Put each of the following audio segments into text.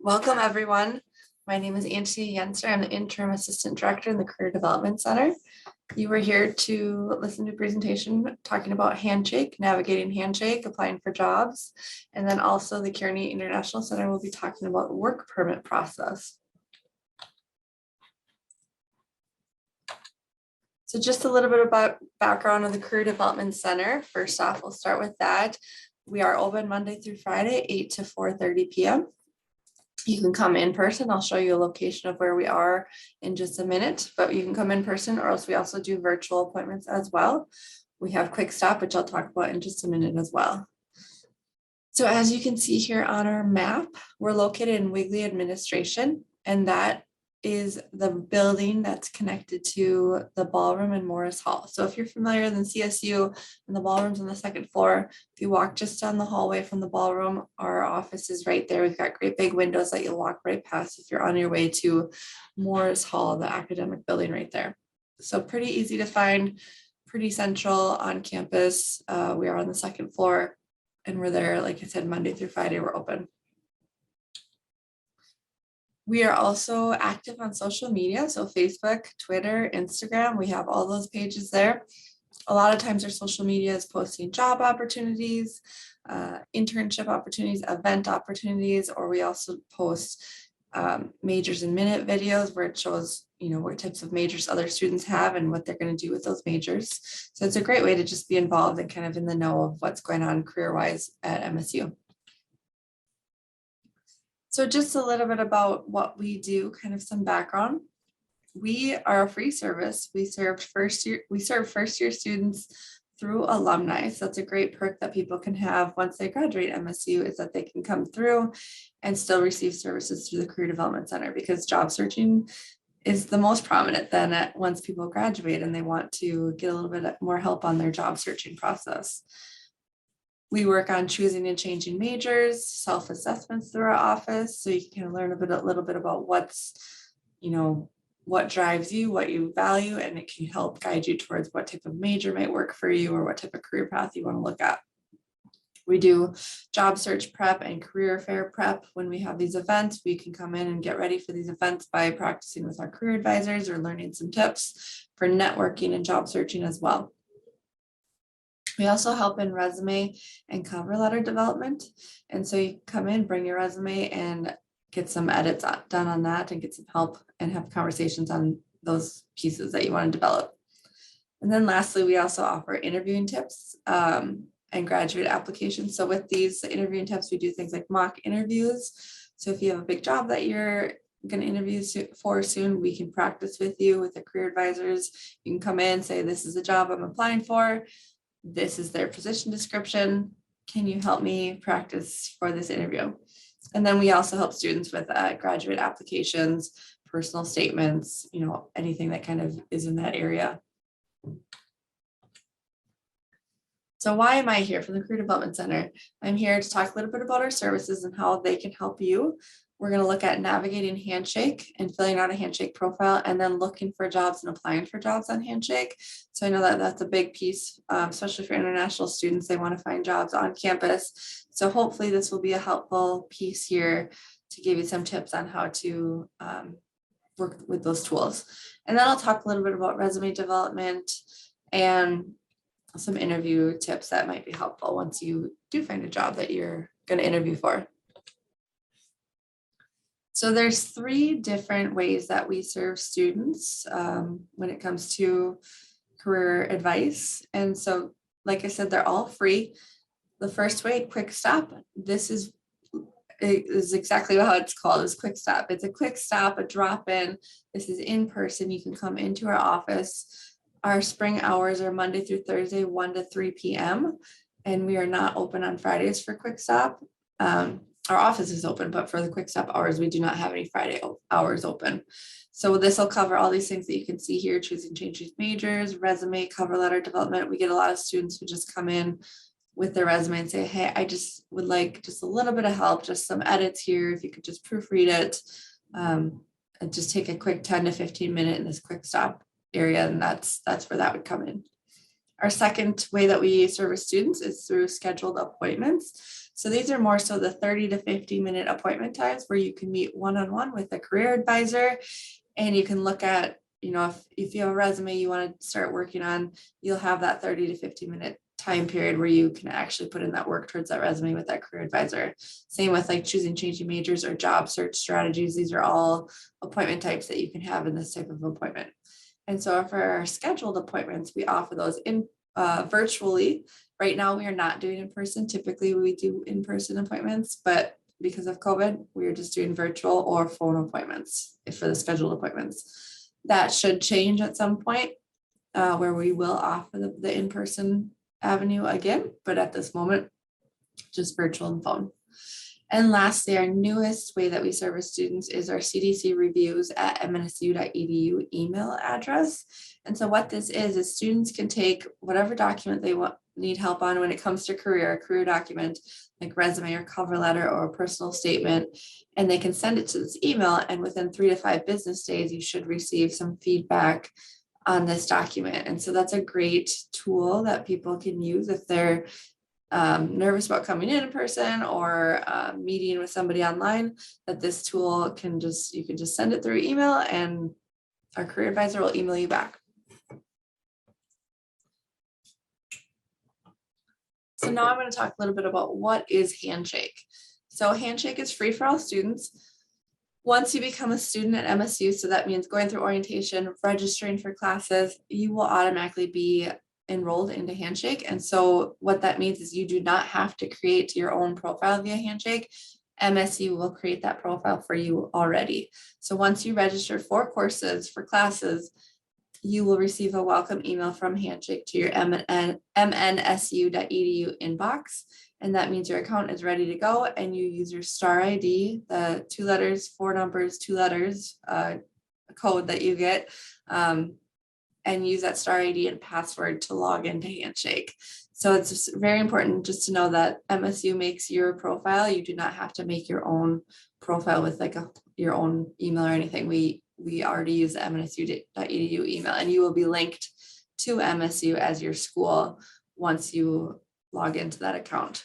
Welcome, everyone. My name is Antia Yenser. I'm the Interim Assistant Director in the Career Development Center. You were here to listen to a presentation talking about Handshake, navigating Handshake, applying for jobs, and then also the Kearney International Center will be talking about the work permit process. So just a little bit about background of the Career Development Center. First off, we'll start with that. We are open Monday through Friday, 8 to 4:30 p.m. You can come in person. I'll show you a location of where we are in just a minute, but you can come in person, or else we also do virtual appointments as well. We have Quick Stop, which I'll talk about in just a minute as well. So as you can see here on our map, we're located in Wigley Administration, and that is the building that's connected to the ballroom in Morris Hall. So if you're familiar in CSU and the ballroom's on the second floor, if you walk just down the hallway from the ballroom, our office is right there. We've got great big windows that you'll walk right past if you're on your way to Morris Hall, the academic building right there. So pretty easy to find, pretty central on campus. We are on the second floor and we're there, like I said, Monday through Friday, we're open. We are also active on social media, so Facebook, Twitter, Instagram, we have all those pages there. A lot of times our social media is posting job opportunities, internship opportunities, event opportunities, or we also post majors in minute videos where it shows, what types of majors other students have and what they're going to do with those majors. So it's a great way to just be involved and kind of in the know of what's going on career-wise at MSU. So just a little bit about what we do, kind of some background. We are a free service. We serve first year students through alumni. So that's a great perk that people can have once they graduate MSU, is that they can come through and still receive services through the Career Development Center, because job searching is the most prominent then once people graduate and they want to get a little bit more help on their job searching process. We work on choosing and changing majors, self-assessments through our office, so you can learn a little bit about what's, what drives you, what you value, and it can help guide you towards what type of major might work for you or what type of career path you want to look at. We do job search prep and career fair prep. When we have these events, we can come in and get ready for these events by practicing with our career advisors or learning some tips for networking and job searching as well. We also help in resume and cover letter development. And so you come in, bring your resume and get some edits done on that and get some help and have conversations on those pieces that you want to develop. And then lastly, we also offer interviewing tips and graduate applications. So with these interviewing tips, we do things like mock interviews. So if you have a big job that you're going to interview for soon, we can practice with you with the career advisors. You can come in, say, this is the job I'm applying for. This is their position description. Can you help me practice for this interview? And then we also help students with graduate applications, personal statements, anything that kind of is in that area. So why am I here for the Career Development Center? I'm here to talk a little bit about our services and how they can help you. We're going to look at navigating Handshake and filling out a Handshake profile, and then looking for jobs and applying for jobs on Handshake. So I know that that's a big piece, especially for international students. They want to find jobs on campus. So hopefully this will be a helpful piece here to give you some tips on how to work with those tools. And then I'll talk a little bit about resume development and some interview tips that might be helpful once you do find a job that you're going to interview for. So there's 3 different ways that we serve students when it comes to career advice. And so, like I said, they're all free. The first way, Quick Stop, this is exactly how it's called, is Quick Stop. It's a quick stop, a drop-in. This is in person. You can come into our office. Our spring hours are Monday through Thursday, 1 to 3 p.m. And we are not open on Fridays for Quick Stop. Our office is open, but for the Quick Stop hours, we do not have any Friday hours open. So this will cover all these things that you can see here: choosing, changing majors, resume, cover letter development. We get a lot of students who just come in with their resume and say, hey, I just would like just a little bit of help, just some edits here. If you could just proofread it, and just take a quick 10 to 15 minute in this Quick Stop area. And that's where that would come in. Our second way that we service students is through scheduled appointments. So these are more so the 30 to 50-minute appointment times where you can meet one-on-one with a career advisor, and you can look at, if you have a resume you want to start working on, you'll have that 30 to 50-minute time period where you can actually put in that work towards that resume with that career advisor. Same with like choosing changing majors or job search strategies. These are all appointment types that you can have in this type of appointment. And so for our scheduled appointments, we offer those in virtually. Right now, we are not doing in person. Typically, we do in-person appointments, but because of COVID, we're just doing virtual or phone appointments for the scheduled appointments. That should change at some point where we will offer the in-person avenue again, but at this moment, just virtual and phone. And lastly, our newest way that we service students is our CDC reviews at MNSU.edu email address. And so what this is students can take whatever document they need help on when it comes to a career document, like resume or cover letter or a personal statement, and they can send it to this email. And within 3 to 5 business days, you should receive some feedback on this document. And so that's a great tool that people can use if they're nervous about coming in person or meeting with somebody online, that this tool you can just send it through email and our career advisor will email you back. So now I'm going to talk a little bit about what is Handshake. So Handshake is free for all students. Once you become a student at MSU, so that means going through orientation, registering for classes, you will automatically be enrolled into Handshake. And so what that means is you do not have to create your own profile via Handshake. MSU will create that profile for you already. So once you register for courses, for classes, you will receive a welcome email from Handshake to your MNSU.edu inbox. And that means your account is ready to go, and you use your star ID, the 2 letters, 4 numbers, 2 letters code that you get, and use that star ID and password to log into Handshake. So it's very important just to know that MSU makes your profile. You do not have to make your own profile with like your own email or anything. We already use the MNSU.edu email, and you will be linked to MSU as your school once you log into that account.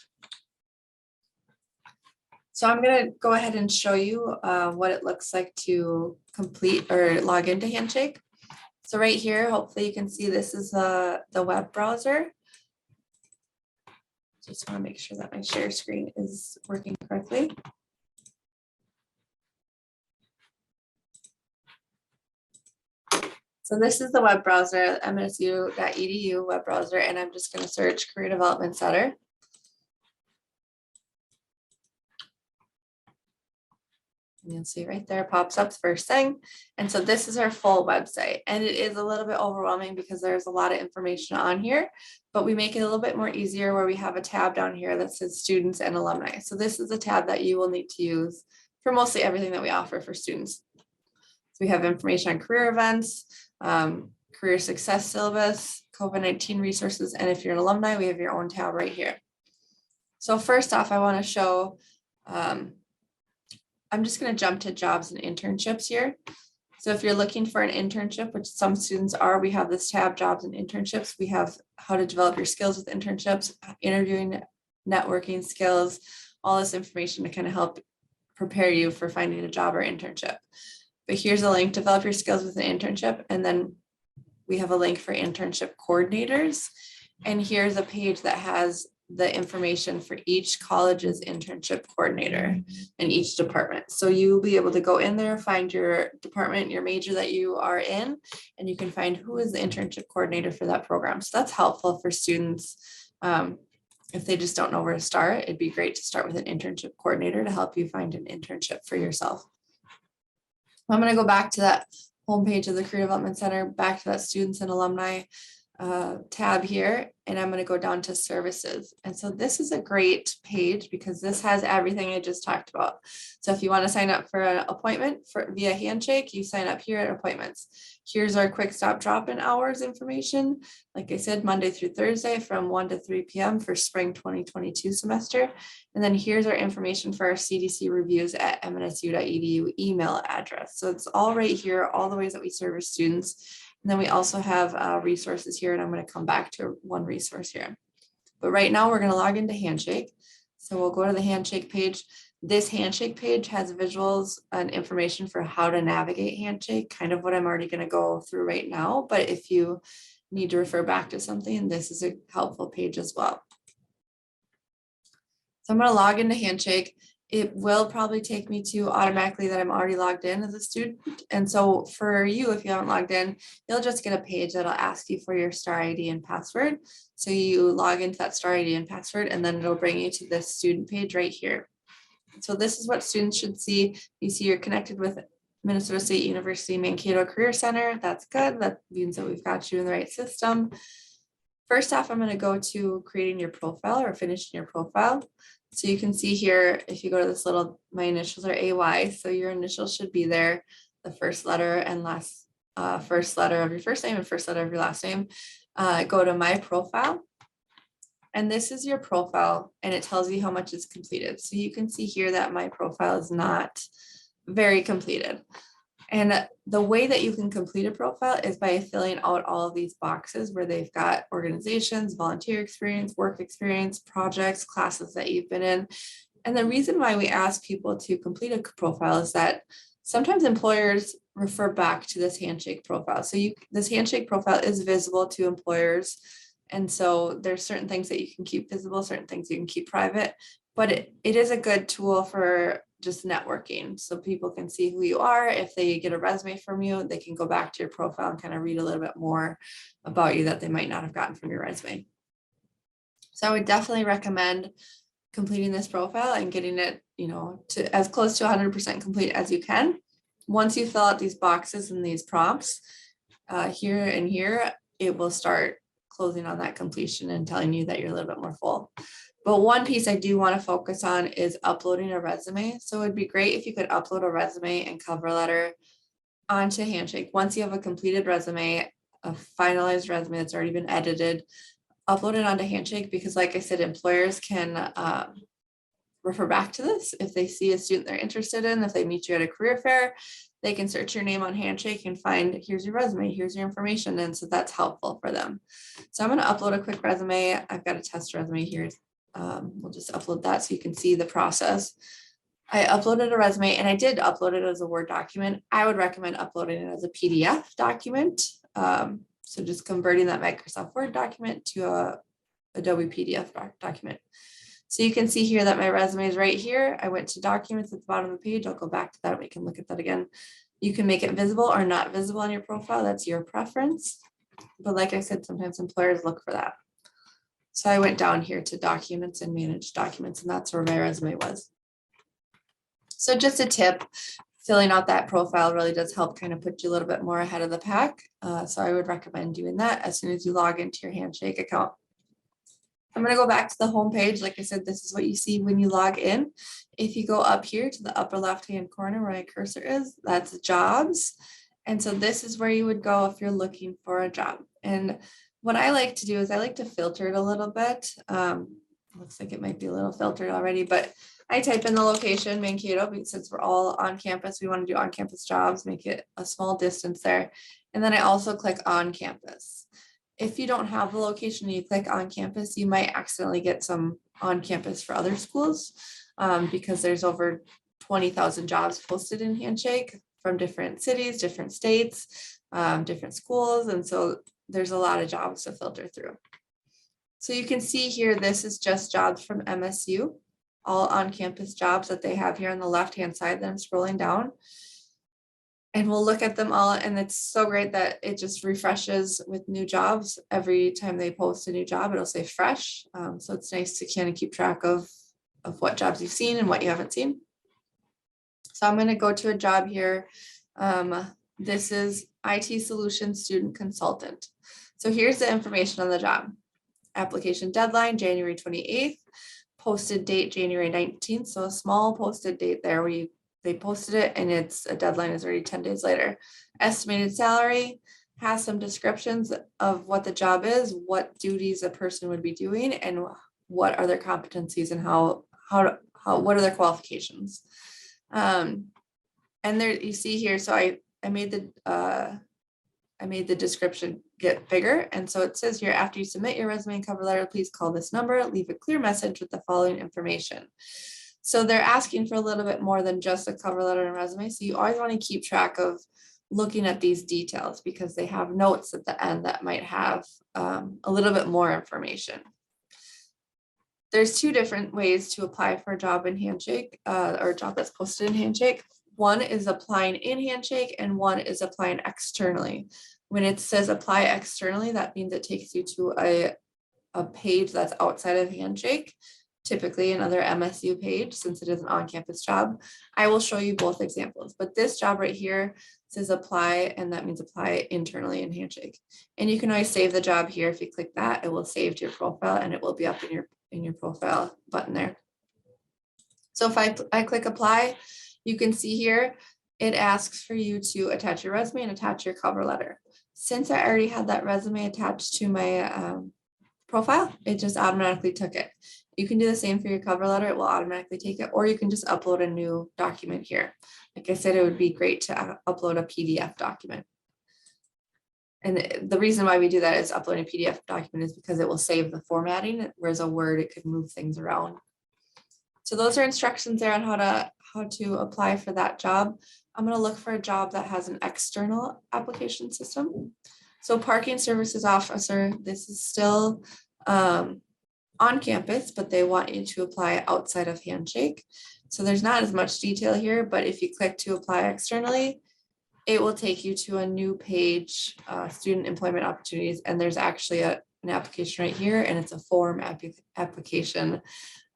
So I'm going to go ahead and show you what it looks like to complete or log into Handshake. So right here, hopefully you can see this is the web browser. Just want to make sure that my share screen is working correctly. So this is the web browser, MNSU.edu web browser, and I'm just going to search Career Development Center. And you'll see right there pops up first thing. And so this is our full website, and it is a little bit overwhelming because there's a lot of information on here, but we make it a little bit more easier where we have a tab down here that says students and alumni. So this is a tab that you will need to use for mostly everything that we offer for students. So we have information on career events, career success syllabus, COVID-19 resources, and if you're an alumni, we have your own tab right here. So first off, I want to show, I'm just going to jump to jobs and internships here. So if you're looking for an internship, which some students are, we have this tab, jobs and internships. We have how to develop your skills with internships, interviewing, networking skills, all this information to kind of help prepare you for finding a job or internship. But here's a link, develop your skills with an internship. And then we have a link for internship coordinators. And here's a page that has the information for each college's internship coordinator in each department. So you'll be able to go in there, find your department, your major that you are in, and you can find who is the internship coordinator for that program. So that's helpful for students. If they just don't know where to start, it'd be great to start with an internship coordinator to help you find an internship for yourself. I'm going to go back to that homepage of the Career Development Center, back to that students and alumni tab here, and I'm going to go down to services. And so this is a great page because this has everything I just talked about. So if you want to sign up for an appointment via Handshake, you sign up here at appointments. Here's our quick stop drop-in hours information. Like I said, Monday through Thursday from 1 to 3 p.m. for spring 2022 semester. And then here's our information for our CDC reviews at MNSU.edu email address. So it's all right here, all the ways that we service students. And then we also have resources here, and I'm going to come back to one resource here. But right now we're going to log into Handshake. So we'll go to the Handshake page. This Handshake page has visuals and information for how to navigate Handshake, kind of what I'm already going to go through right now. But if you need to refer back to something, this is a helpful page as well. So I'm going to log into Handshake. It will probably take me to automatically that I'm already logged in as a student. And so for you, if you haven't logged in, you'll just get a page that'll ask you for your star ID and password. So you log into that star ID and password, and then it'll bring you to this student page right here. So this is what students should see. You see you're connected with Minnesota State University Mankato Career Center. That's good. That means that we've got you in the right system. First off, I'm going to go to creating your profile or finishing your profile. So you can see here, if you go to this little, my initials are AY, so your initials should be there, the first letter and last, first letter of your first name and first letter of your last name. Go to my profile. And this is your profile, and it tells you how much is completed. So you can see here that my profile is not very completed. And the way that you can complete a profile is by filling out all of these boxes where they've got organizations, volunteer experience, work experience, projects, classes that you've been in. And the reason why we ask people to complete a profile is that sometimes employers refer back to this Handshake profile. So this Handshake profile is visible to employers. And so there's certain things that you can keep visible, certain things you can keep private, but it is a good tool for just networking. So people can see who you are. If they get a resume from you, they can go back to your profile and kind of read a little bit more about you that they might not have gotten from your resume. So I would definitely recommend completing this profile and getting it, to as close to 100% complete as you can. Once you fill out these boxes and these prompts here and here, it will start closing on that completion and telling you that you're a little bit more full. But one piece I do want to focus on is uploading a resume. So it'd be great if you could upload a resume and cover letter onto Handshake. Once you have a completed resume, a finalized resume that's already been edited, upload it onto Handshake, because like I said, employers can refer back to this. If they see a student they're interested in, if they meet you at a career fair, they can search your name on Handshake and find, here's your resume, here's your information. And so that's helpful for them. So I'm going to upload a quick resume. I've got a test resume here. We'll just upload that so you can see the process. I uploaded a resume, and I did upload it as a Word document. I would recommend uploading it as a PDF document. So just converting that Microsoft Word document to a Adobe PDF document. So you can see here that my resume is right here. I went to documents at the bottom of the page. I'll go back to that. We can look at that again. You can make it visible or not visible on your profile. That's your preference. But like I said, sometimes employers look for that. So I went down here to documents and manage documents, and that's where my resume was. So just a tip, filling out that profile really does help kind of put you a little bit more ahead of the pack. So I would recommend doing that as soon as you log into your Handshake account. I'm going to go back to the home page. Like I said, this is what you see when you log in. If you go up here to the upper left-hand corner where my cursor is, that's jobs. And so this is where you would go if you're looking for a job. And what I like to do is I like to filter it a little bit. Looks like it might be a little filtered already, but I type in the location, Mankato, because since we're all on campus, we want to do on-campus jobs, make it a small distance there. And then I also click on campus. If you don't have the location and you click on campus, you might accidentally get some on campus for other schools because there's over 20,000 jobs posted in Handshake from different cities, different states, different schools. And so there's a lot of jobs to filter through. So you can see here, this is just jobs from MSU, all on campus jobs that they have here on the left-hand side that I'm scrolling down. And we'll look at them all, and it's so great that it just refreshes with new jobs. Every time they post a new job, it'll say fresh. So it's nice to kind of keep track of what jobs you've seen and what you haven't seen. So I'm going to go to a job here. This is IT Solutions Student Consultant. So here's the information on the job. Application deadline, January 28th. Posted date, January 19th. So a small posted date there where they posted it, and it's a deadline is already 10 days later. Estimated salary has some descriptions of what the job is, what duties a person would be doing, and what are their competencies and what are their qualifications. And there you see here, so I I made the description get bigger. And so it says here, after you submit your resume and cover letter, please call this number, leave a clear message with the following information. So they're asking for a little bit more than just a cover letter and resume. So you always want to keep track of looking at these details because they have notes at the end that might have a little bit more information. There's two different ways to apply for a job in Handshake or a job that's posted in Handshake. One is applying in Handshake and one is applying externally. When it says apply externally, that means it takes you to a page that's outside of Handshake, typically another MSU page since it is an on-campus job. I will show you both examples, but this job right here says apply, and that means apply internally in Handshake. And you can always save the job here. If you click that, it will save to your profile and it will be up in your profile button there. So if I click apply, you can see here, it asks for you to attach your resume and attach your cover letter. Since I already had that resume attached to my profile, it just automatically took it. You can do the same for your cover letter. It will automatically take it, or you can just upload a new document here. Like I said, it would be great to upload a PDF document. And the reason why we do that is uploading a PDF document is because it will save the formatting, whereas a Word, it could move things around. So those are instructions there on how to apply for that job. I'm going to look for a job that has an external application system. So parking services officer, this is still on campus, but they want you to apply outside of Handshake. So there's not as much detail here, but if you click to apply externally, it will take you to a new page, student employment opportunities, and there's actually an application right here, and it's a form application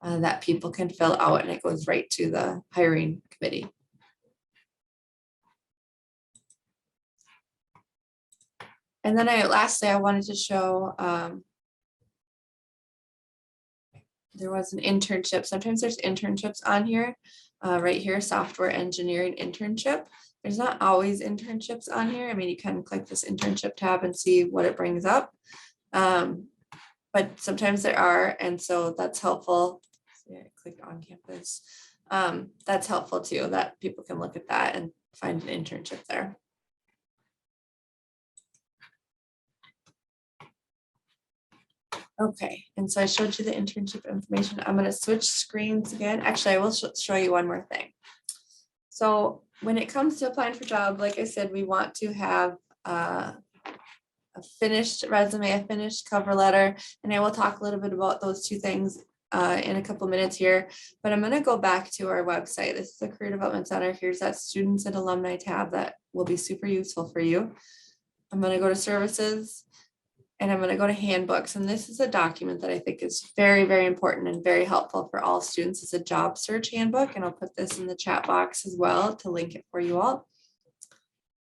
that people can fill out, and it goes right to the hiring committee. And then lastly, I wanted to show there was an internship. Sometimes there's internships on here, right here, software engineering internship. There's not always internships on here. I mean, you can click this internship tab and see what it brings up. But sometimes there are, and so that's helpful. So I clicked on campus. That's helpful too, that people can look at that and find an internship there. Okay, and so I showed you the internship information. I'm going to switch screens again. Actually, I will show you one more thing. So when it comes to applying for a job, like I said, we want to have a finished resume, a finished cover letter, and I will talk a little bit about those two things in a couple minutes here. But I'm going to go back to our website. This is the Career Development Center. Here's that Students and Alumni tab that will be super useful for you. I'm going to go to Services. And I'm going to go to handbooks. And this is a document that I think is very, very important and very helpful for all students. It's a job search handbook. And I'll put this in the chat box as well to link it for you all.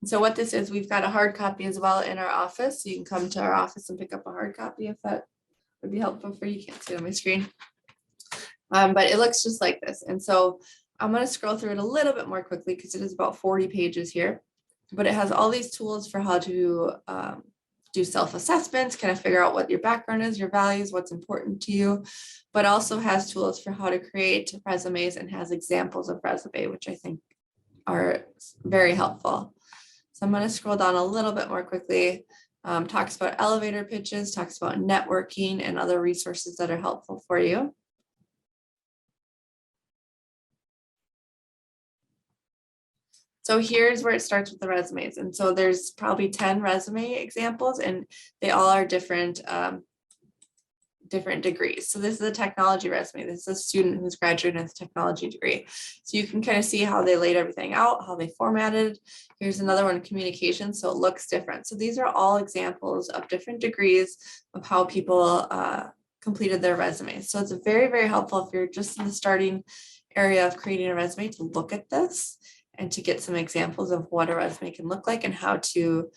And so what this is, we've got a hard copy as well in our office. So you can come to our office and pick up a hard copy if that would be helpful for you. You can't see it on my screen. But it looks just like this. And so I'm going to scroll through it a little bit more quickly because it is about 40 pages here. But it has all these tools for how to do self-assessments, kind of figure out what your background is, your values, what's important to you, but also has tools for how to create resumes and has examples of resume, which I think are very helpful. So I'm going to scroll down a little bit more quickly. Talks about elevator pitches, talks about networking and other resources that are helpful for you. So here's where it starts with the resumes. And so there's probably 10 resume examples and they all are different, different degrees. So this is a technology resume. This is a student who's graduating with a technology degree. So you can kind of see how they laid everything out, how they formatted. Here's another one, communication. So it looks different. So these are all examples of different degrees of how people completed their resumes. So it's very, very helpful if you're just in the starting area of creating a resume to look at this and to get some examples of what a resume can look like and how to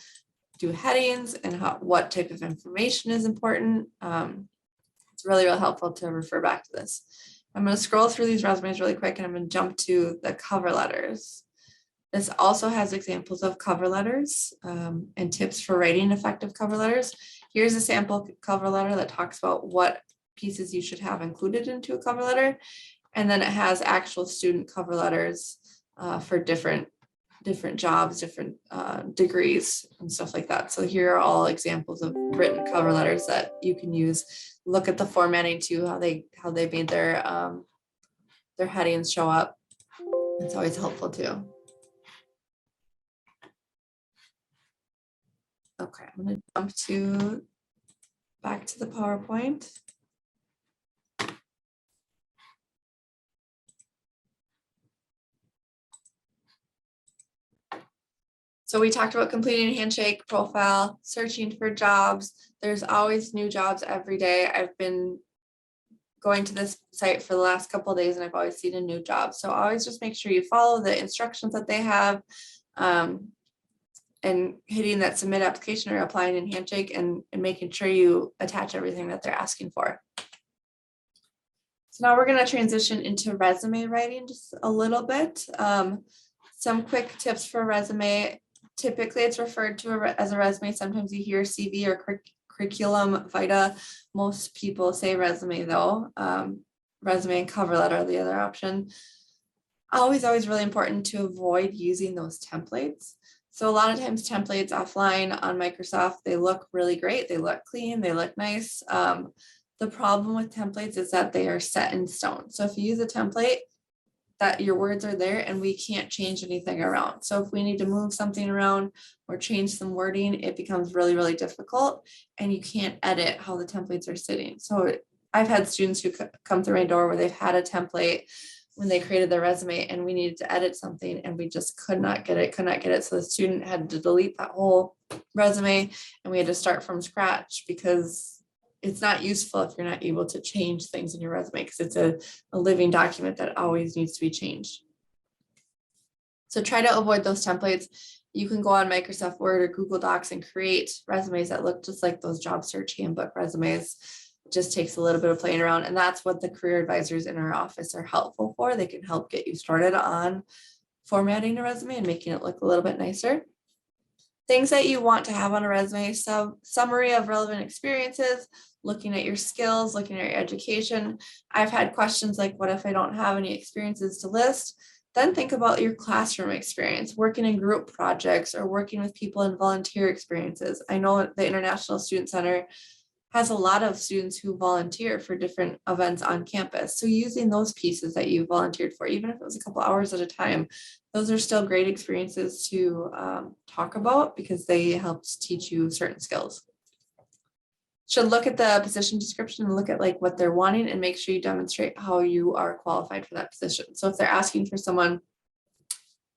do headings and what type of information is important. It's really, really helpful to refer back to this. I'm going to scroll through these resumes really quick and I'm going to jump to the cover letters. This also has examples of cover letters and tips for writing effective cover letters. Here's a sample cover letter that talks about what pieces you should have included into a cover letter. And then it has actual student cover letters for different different jobs, different degrees and stuff like that. So here are all examples of written cover letters that you can use. Look at the formatting too, how they made their headings show up. It's always helpful too. Okay, I'm going to jump back to the PowerPoint. So we talked about completing a Handshake profile, searching for jobs. There's always new jobs every day. I've been going to this site for the last couple of days and I've always seen a new job. So always just make sure you follow the instructions that they have, and hitting that submit application or applying in Handshake and making sure you attach everything that they're asking for. So now we're going to transition into resume writing just a little bit. Some quick tips for resume. Typically it's referred to as a resume. Sometimes you hear CV or curriculum vitae. Most people say resume though. Resume and cover letter are the other option. Always really important to avoid using those templates. So a lot of times templates offline on Microsoft, they look really great. They look clean, they look nice. The problem with templates is that they are set in stone. So if you use a template, that your words are there and we can't change anything around. So if we need to move something around or change some wording, it becomes really difficult and you can't edit how the templates are sitting. So I've had students who come through my door where they've had a template when they created their resume and we needed to edit something and we just could not get it. So the student had to delete that whole resume and we had to start from scratch because it's not useful if you're not able to change things in your resume because it's a living document that always needs to be changed. So try to avoid those templates. You can go on Microsoft Word or Google Docs and create resumes that look just like those job search handbook resumes. It just takes a little bit of playing around, and that's what the career advisors in our office are helpful for. They can help get you started on formatting a resume and making it look a little bit nicer. Things that you want to have on a resume: summary of relevant experiences, looking at your skills, looking at your education. I've had questions like, what if I don't have any experiences to list? Then think about your classroom experience, working in group projects or working with people in volunteer experiences. I know the International Student Center has a lot of students who volunteer for different events on campus. So using those pieces that you volunteered for, even if it was a couple hours at a time, those are still great experiences to talk about because they helped teach you certain skills. Should look at the position description and look at like what they're wanting and make sure you demonstrate how you are qualified for that position. So if they're asking for someone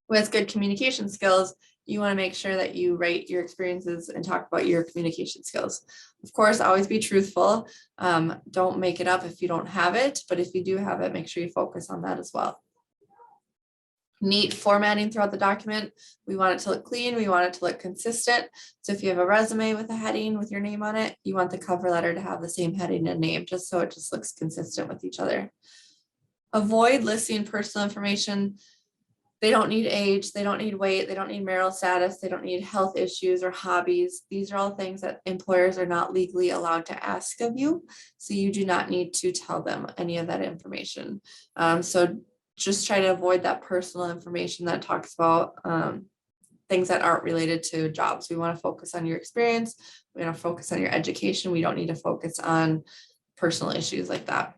who has good communication skills, you want to make sure that you write your experiences and talk about your communication skills. Of course, always be truthful. Don't make it up if you don't have it, but if you do have it, make sure you focus on that as well. Neat formatting throughout the document. We want it to look clean. We want it to look consistent. So if you have a resume with a heading with your name on it, you want the cover letter to have the same heading and name, just so it just looks consistent with each other. Avoid listing personal information. They don't need age, they don't need weight, they don't need marital status, they don't need health issues or hobbies. These are all things that employers are not legally allowed to ask of you. So you do not need to tell them any of that information. So just try to avoid that personal information that talks about things that aren't related to jobs. We want to focus on your experience. We want to focus on your education. We don't need to focus on personal issues like that.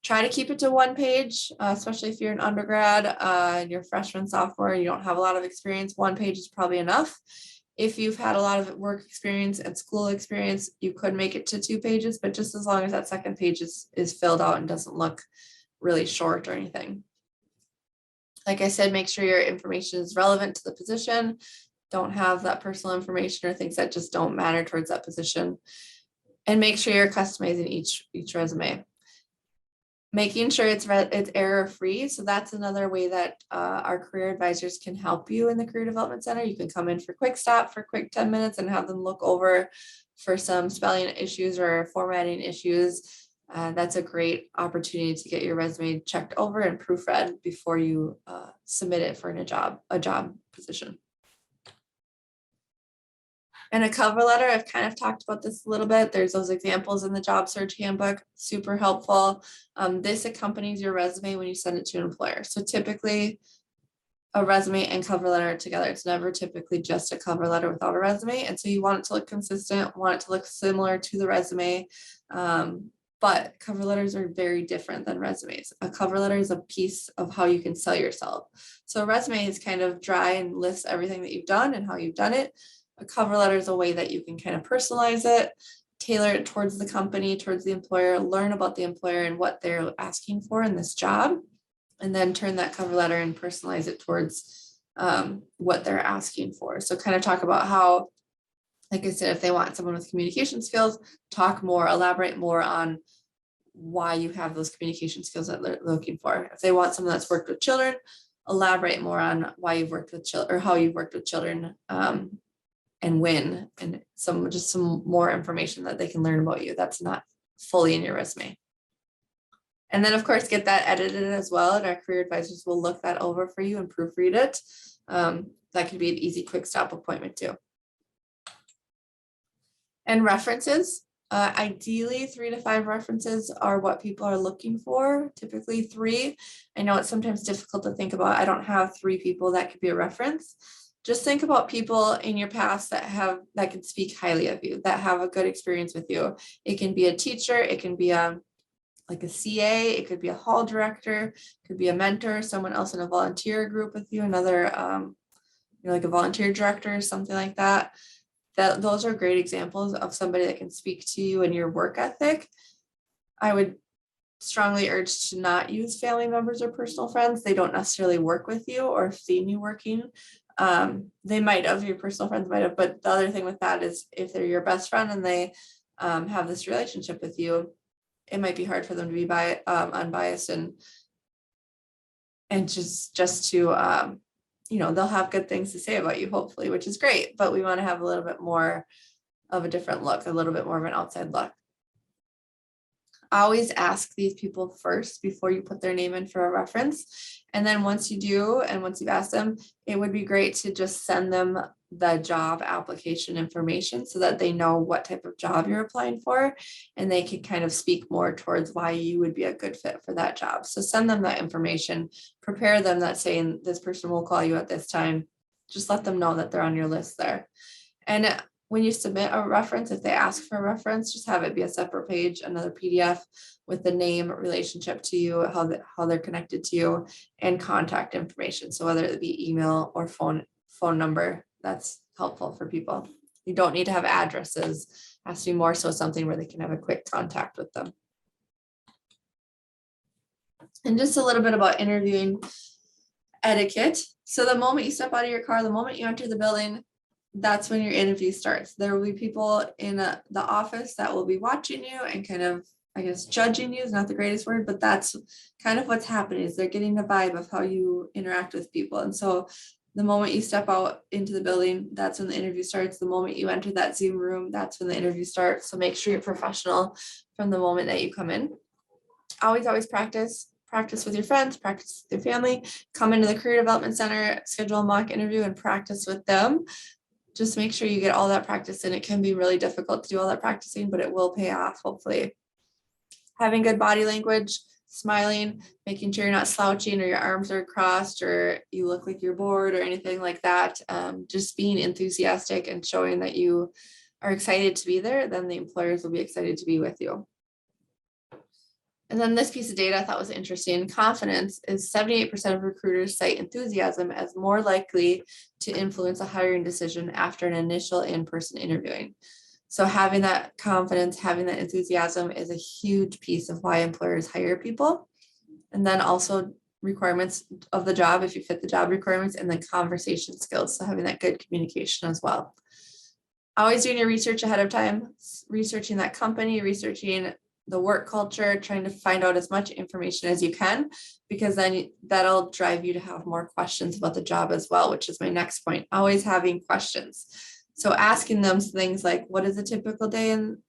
Try to keep it to one page, especially if you're an undergrad and you're freshman, sophomore, and you don't have a lot of experience. One page is probably enough. If you've had a lot of work experience and school experience, you could make it to 2 pages, but just as long as that second page is filled out and doesn't look really short or anything. Like I said, make sure your information is relevant to the position. Don't have that personal information or things that just don't matter towards that position. And make sure you're customizing each resume. Making sure it's error-free. So that's another way that our career advisors can help you in the Career Development Center. You can come in for quick stop for quick 10 minutes and have them look over for some spelling issues or formatting issues. That's a great opportunity to get your resume checked over and proofread before you submit it for a job position. And a cover letter, I've kind of talked about this a little bit. There's those examples in the job search handbook, super helpful. This accompanies your resume when you send it to an employer. So typically a resume and cover letter together. It's never typically just a cover letter without a resume. And so you want it to look consistent, want it to look similar to the resume. But cover letters are very different than resumes. A cover letter is a piece of how you can sell yourself. So a resume is kind of dry and lists everything that you've done and how you've done it. A cover letter is a way that you can kind of personalize it, tailor it towards the company, towards the employer, learn about the employer and what they're asking for in this job, and then turn that cover letter and personalize it towards what they're asking for. So kind of talk about how, like I said, if they want someone with communication skills, talk more, elaborate more on why you have those communication skills that they're looking for. If they want someone that's worked with children, elaborate more on why you've worked with children or how you've worked with children, and when, and some more information that they can learn about you that's not fully in your resume. And then of course, get that edited as well. And our career advisors will look that over for you and proofread it. That could be an easy, quick stop appointment too. And references, ideally 3 to 5 references are what people are looking for, typically 3. I know it's sometimes difficult to think about. I don't have 3 people that could be a reference. Just think about people in your past that can speak highly of you, that have a good experience with you. It can be a teacher, it can be like a CA, it could be a hall director, it could be a mentor, someone else in a volunteer group with you, another, like a volunteer director, something like that. Those are great examples of somebody that can speak to you and your work ethic. I would strongly urge to not use family members or personal friends. They don't necessarily work with you or have seen you working. They might have, your personal friends might have, but the other thing with that is if they're your best friend and they have this relationship with you, it might be hard for them to be unbiased and just to they'll have good things to say about you, hopefully, which is great, but we want to have a little bit more of a different look, a little bit more of an outside look. Always ask these people first before you put their name in for a reference. And then once you do, and once you've asked them, it would be great to just send them the job application information so that they know what type of job you're applying for, and they can kind of speak more towards why you would be a good fit for that job. So send them that information, prepare them that saying this person will call you at this time. Just let them know that they're on your list there. And when you submit a reference, if they ask for a reference, just have it be a separate page, another PDF with the name, relationship to you, how they're connected to you, and contact information. So whether it be email or phone number, that's helpful for people. You don't need to have addresses. It has to be more so something where they can have a quick contact with them. And just a little bit about interviewing etiquette. So the moment you step out of your car, the moment you enter the building, that's when your interview starts. There will be people in the office that will be watching you and kind of, I guess, judging you is not the greatest word, but that's kind of what's happening is they're getting the vibe of how you interact with people. And so the moment you step out into the building, that's when the interview starts. The moment you enter that Zoom room, that's when the interview starts. So make sure you're professional from the moment that you come in. Always practice with your friends, practice with your family, come into the Career Development Center, schedule a mock interview and practice with them. Just make sure you get all that practice in. It can be really difficult to do all that practicing, but it will pay off, hopefully. Having good body language, smiling, making sure you're not slouching or your arms are crossed or you look like you're bored or anything like that. Just being enthusiastic and showing that you are excited to be there, then the employers will be excited to be with you. And then this piece of data I thought was interesting. Confidence is 78% of recruiters cite enthusiasm as more likely to influence a hiring decision after an initial in-person interviewing. So having that confidence, having that enthusiasm is a huge piece of why employers hire people. And then also requirements of the job, if you fit the job requirements, and then conversation skills. So having that good communication as well. Always doing your research ahead of time, researching that company, researching the work culture, trying to find out as much information as you can, because then that'll drive you to have more questions about the job as well, which is my next point, always having questions. So asking them things like, what does a typical day in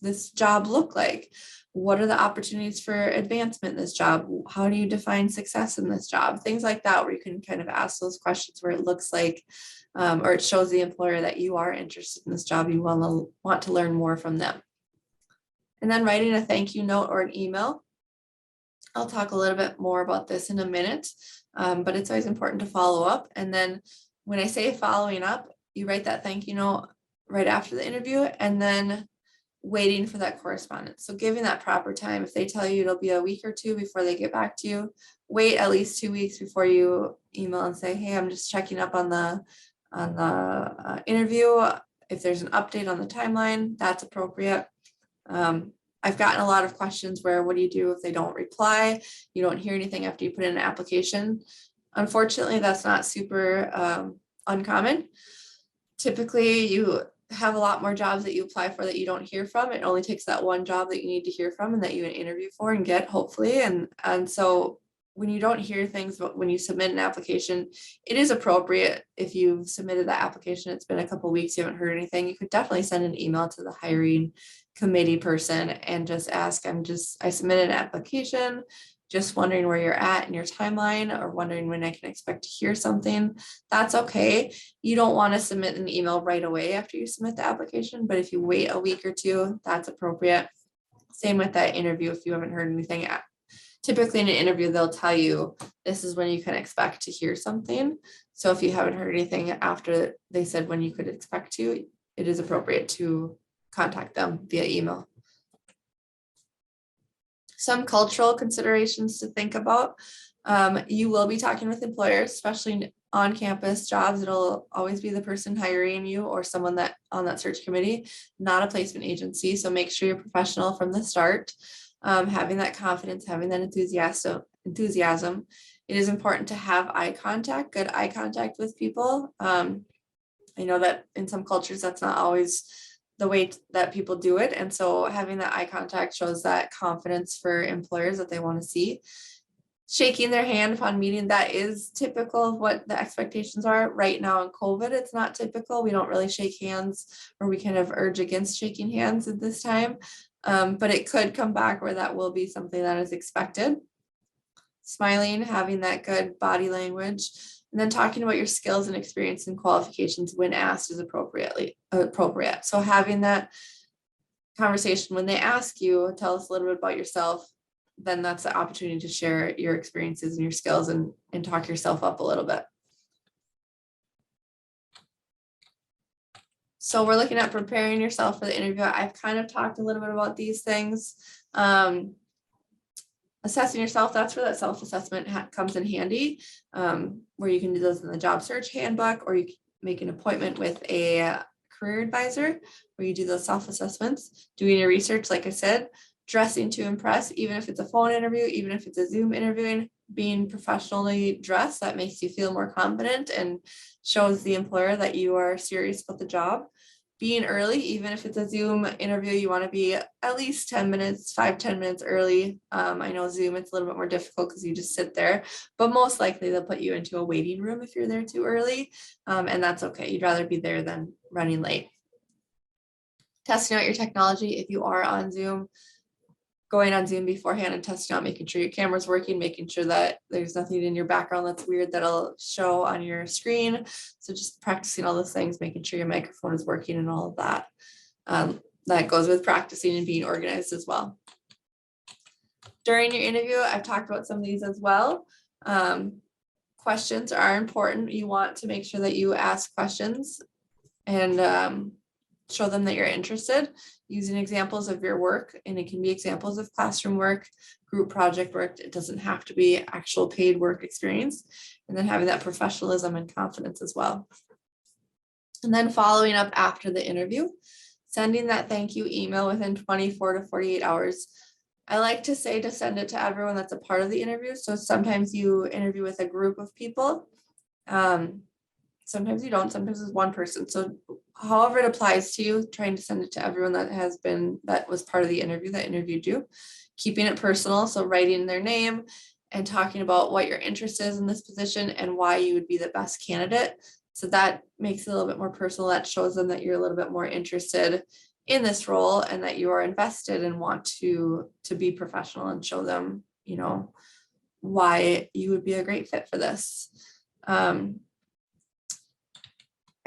this job look like? What are the opportunities for advancement in this job? How do you define success in this job? Things like that, where you can kind of ask those questions where it looks like, or it shows the employer that you are interested in this job, you want to learn more from them. And then writing a thank you note or an email. I'll talk a little bit more about this in a minute, But it's always important to follow up. And then when I say following up, you write that thank you note right after the interview, and then waiting for that correspondence. So giving that proper time. If they tell you it'll be a week or two before they get back to you, wait at least 2 weeks before you email and say, hey, I'm just checking up on the interview. If there's an update on the timeline, that's appropriate. I've gotten a lot of questions where, what do you do if they don't reply? You don't hear anything after you put in an application. Unfortunately, that's not super uncommon. Typically, you have a lot more jobs that you apply for that you don't hear from. It only takes that one job that you need to hear from and that you interview for and get, hopefully. And so when you don't hear things, but when you submit an application, it is appropriate. If you've submitted that application, it's been a couple of weeks, you haven't heard anything, you could definitely send an email to the hiring committee person and just ask, I submitted an application, just wondering where you're at in your timeline, or wondering when I can expect to hear something. That's okay. You don't want to submit an email right away after you submit the application, but if you wait a week or two, that's appropriate. Same with that interview. If you haven't heard anything, typically in an interview, they'll tell you this is when you can expect to hear something. So if you haven't heard anything after they said when you could expect to, it is appropriate to contact them via email. Some cultural considerations to think about. You will be talking with employers, especially on campus jobs. It'll always be the person hiring you or someone that on that search committee, not a placement agency. So make sure you're professional from the start. Having that confidence, having that enthusiasm. It is important to have eye contact, good eye contact with people. I know that in some cultures that's not always the way that people do it. And so having that eye contact shows that confidence for employers that they want to see. Shaking their hand upon meeting, that is typical of what the expectations are right now in COVID. It's not typical. We don't really shake hands, or we kind of urge against shaking hands at this time. But it could come back where that will be something that is expected. Smiling, having that good body language, and then talking about your skills and experience and qualifications when asked is appropriate. So having that conversation when they ask you, tell us a little bit about yourself, then that's the opportunity to share your experiences and your skills and talk yourself up a little bit. So we're looking at preparing yourself for the interview. I've kind of talked a little bit about these things. Assessing yourself, that's where that self-assessment comes in handy, where you can do those in the job search handbook, or you can make an appointment with a career advisor where you do those self-assessments. Doing your research, like I said, dressing to impress, even if it's a phone interview, even if it's a Zoom interviewing, being professionally dressed, that makes you feel more confident and shows the employer that you are serious about the job. Being early, even if it's a Zoom interview, you want to be at least 10 minutes, 5-10 minutes early. I know Zoom, it's a little bit more difficult because you just sit there, but most likely they'll put you into a waiting room if you're there too early. And that's okay. You'd rather be there than running late. Testing out your technology. If you are on Zoom, going on Zoom beforehand and testing out, making sure your camera's working, making sure that there's nothing in your background that's weird that'll show on your screen. So just practicing all those things, making sure your microphone is working and all of that. That goes with practicing and being organized as well. During your interview, I've talked about some of these as well. Questions are important. You want to make sure that you ask questions and show them that you're interested, using examples of your work, and it can be examples of classroom work, group project work. It doesn't have to be actual paid work experience. And then having that professionalism and confidence as well. And then following up after the interview, sending that thank you email within 24 to 48 hours. I like to say to send it to everyone that's a part of the interview. So sometimes you interview with a group of people. Sometimes you don't, sometimes it's one person. So however it applies to you, trying to send it to everyone that was part of the interview, that interviewed you, keeping it personal. So writing their name and talking about what your interest is in this position and why you would be the best candidate. So that makes it a little bit more personal. That shows them that you're a little bit more interested in this role and that you are invested and want to be professional and show them, why you would be a great fit for this.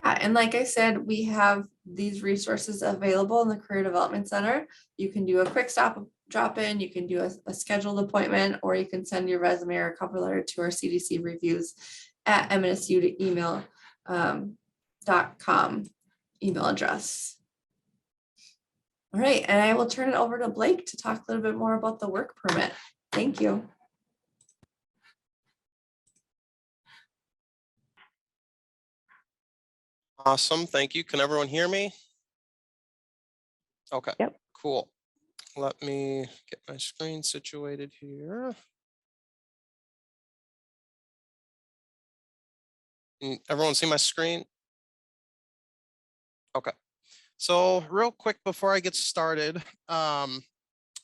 And like I said, we have these resources available in the Career Development Center. You can do a quick stop drop in, you can do a scheduled appointment, or you can send your resume or cover letter to our CDC reviews at MNSU to email .com email address. All right, and I will turn it over to Blake to talk a little bit more about the work permit. Thank you. Awesome, thank you. Can everyone hear me? Okay, Yep. Cool. Let me get my screen situated here. Can everyone see my screen? Okay. So real quick before I get started, one